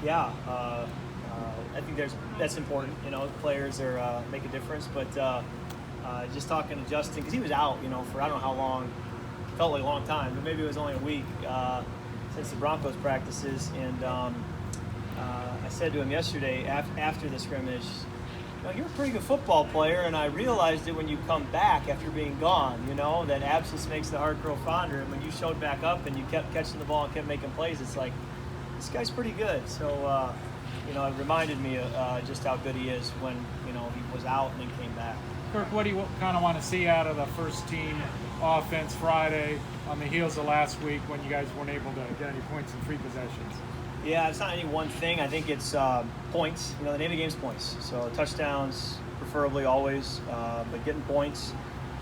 I think that's important. Players are make a difference. But just talking to Justin, because he was out, for I don't know how long, felt like a long time, but maybe it was only a week since the Broncos practices. And I said to him yesterday after the scrimmage, you're a pretty good football player, and I realized it when you come back after being gone, that absence makes the heart grow fonder. And when you showed back up and you kept catching the ball and kept making plays, it's like, this guy's pretty good. So, it reminded me just how good he is when, he was out and then came back. Kirk, what do you kind of want to see out of the first team offense Friday on the heels of last week when you guys weren't able to get any points in free possessions? Yeah, it's not any one thing. I think it's points. The name of the game is points. So touchdowns, preferably always, but getting points.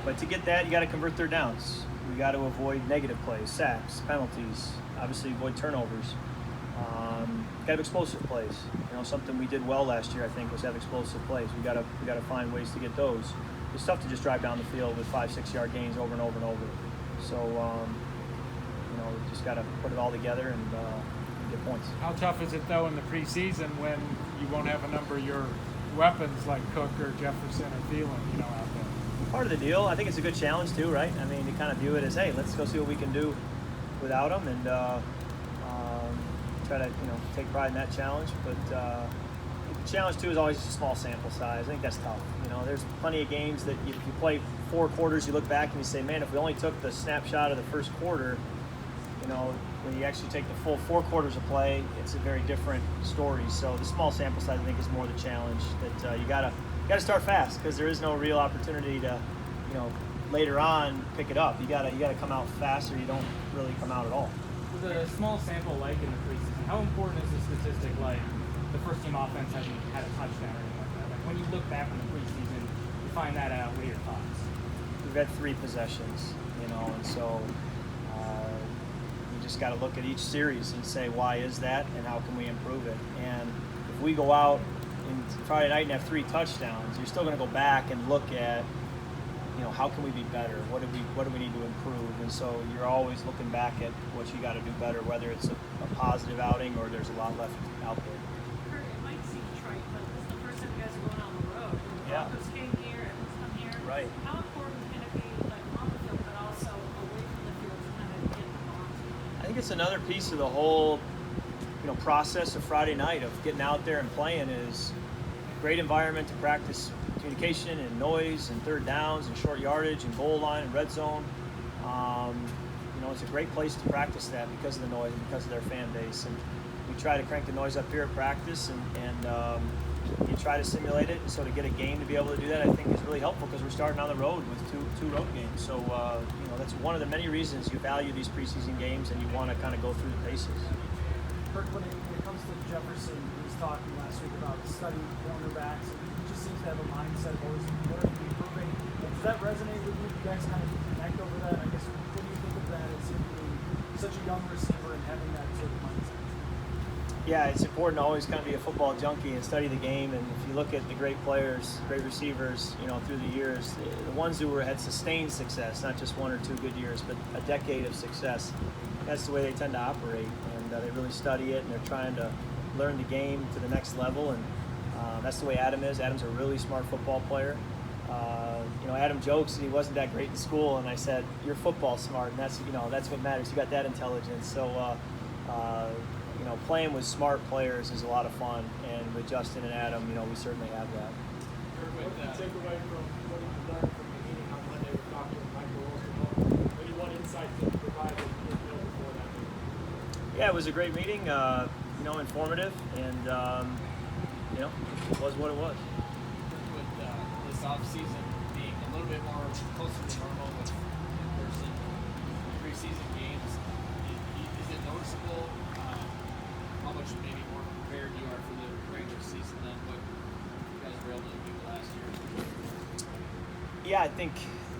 But to get that, you got to convert third downs. You got to avoid negative plays, sacks, penalties. Obviously, avoid turnovers. Got to have explosive plays. Something we did well last year, I think, was have explosive plays. We got to find ways to get those. It's tough to just drive down the field with 5-6 yard gains over and over and over. So, we just got to put it all together and get points. How tough is it, though, in the preseason when you won't have a number of your weapons like Cook or Jefferson or Thielen, out there? Part of the deal. I think it's a good challenge, too, right? I mean, you kind of view it as, hey, let's go see what we can do without them and try to, take pride in that challenge. But the challenge, too, is always just a small sample size. I think that's tough. There's plenty of games that if you play 4 quarters, you look back and you say, man, if we only took the snapshot of the first quarter, when you actually take the full 4 quarters of play, it's a very different story. So the small sample size, I think, is more the challenge. That you gotta start fast because there is no real opportunity to, later on pick it up. You gotta come out fast, or you don't really come out at all. With a small sample like in the preseason, how important is a statistic like the first team offense hasn't had a touchdown or anything like that? Like when you look back on the preseason, you find that out. What are your thoughts? We've had 3 possessions, and so. Just got to look at each series and say, why is that and how can we improve it? And if we go out in Friday night and have 3 touchdowns, you're still going to go back and look at, how can we be better? What do we need to improve? And so you're always looking back at what you got to do better, whether it's a positive outing or there's a lot left out there. Kurt, it might seem trite, but this is the first time you guys are going on the road. The Broncos came here, everyone's come here. Right. How important can it be, like on the field, but also away from the field to kind of get the bond? I think it's another piece of the whole, process of Friday night of getting out there and playing is great environment to practice communication and noise and third downs and short yardage and goal line and red zone. It's a great place to practice that because of the noise and because of their fan base. And we try to crank the noise up here at practice and you try to simulate it. And so to get a game to be able to do that, I think is really helpful because we're starting on the road with two road games. So, that's one of the many reasons you value these preseason games and you want to kind of go through the paces. Kirk, when it comes to Jefferson, he was talking last week about studying cornerbacks, and he just seems to have a mindset of always learning and improving. Does that resonate with you? Do you guys kind of connect over that? I guess, what do you think of that as him being such a young receiver and having that sort of mindset? Yeah, it's important to always kind of be a football junkie and study the game. And if you look at the great players, great receivers, through the years, the ones who had sustained success, not just 1 or 2 good years, but a decade of success, that's the way they tend to operate. And they really study it, and they're trying to learn the game to the next level. And that's the way Adam is. Adam's a really smart football player. Adam jokes that he wasn't that great in school, and I said, "You're football smart, and that's what matters. You got that intelligence." So. Playing with smart players is a lot of fun, and with Justin and Adam, we certainly have that. What did you take away from what you learned from the meeting on Monday with Dr. Michael Rosenthal? Maybe what insight did you provide before that meeting? Yeah, it was a great meeting, informative, and, it was what it was. With this off-season being a little bit more closer to normal with in-person preseason games, is it noticeable how much maybe more prepared you are for the regular season than what you guys were able to do last year? Yeah, I think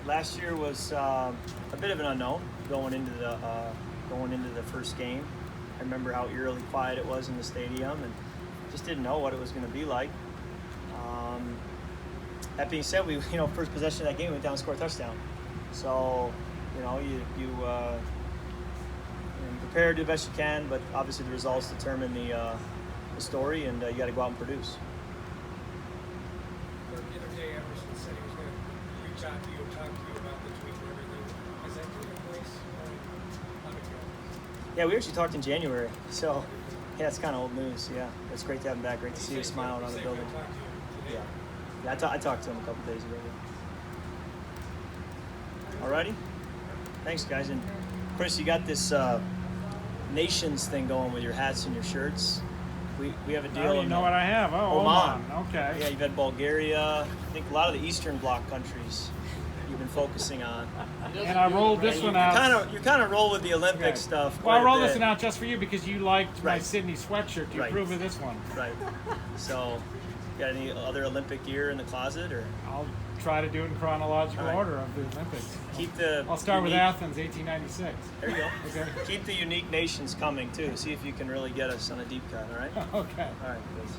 last year was a bit of an unknown going into the first game. I remember how eerily quiet it was in the stadium, and just didn't know what it was going to be like. That being said, we first possession of that game, we went down and scored a touchdown. So you prepare to do the best you can, but obviously the results determine the the story, and you got to go out and produce. The other day, Emerson said he was going to reach out to you and talk to you about the tweet and everything. Has that taken place? How'd it go? Yeah, we actually talked in January, so yeah, it's kind of old news. Yeah, it's great to have him back. Great to see you smile around the building. Yeah, I talked to him a couple days ago. Yeah. Alrighty, thanks guys. And Chris, you got this nations thing going with your hats and your shirts. We have a deal. I don't even know what I have. Oh, Oman. Okay. Yeah, you've had Bulgaria. I think a lot of the Eastern Bloc countries you've been focusing on. And I rolled this one out. You kind of roll with the Olympic Okay. stuff. Well, I quite a rolled this bit. one out just for you because you liked my Right. Sydney sweatshirt. Do you Right. approve of this one? Right. So, you got any other Olympic gear in the closet, or I'll try to do it in chronological All right. order of the Olympics. keep the? I'll start with unique- Athens, 1896. There you go. Okay. Keep the unique nations coming too. See if you can really get us on a deep cut. All right. Okay. All right, please.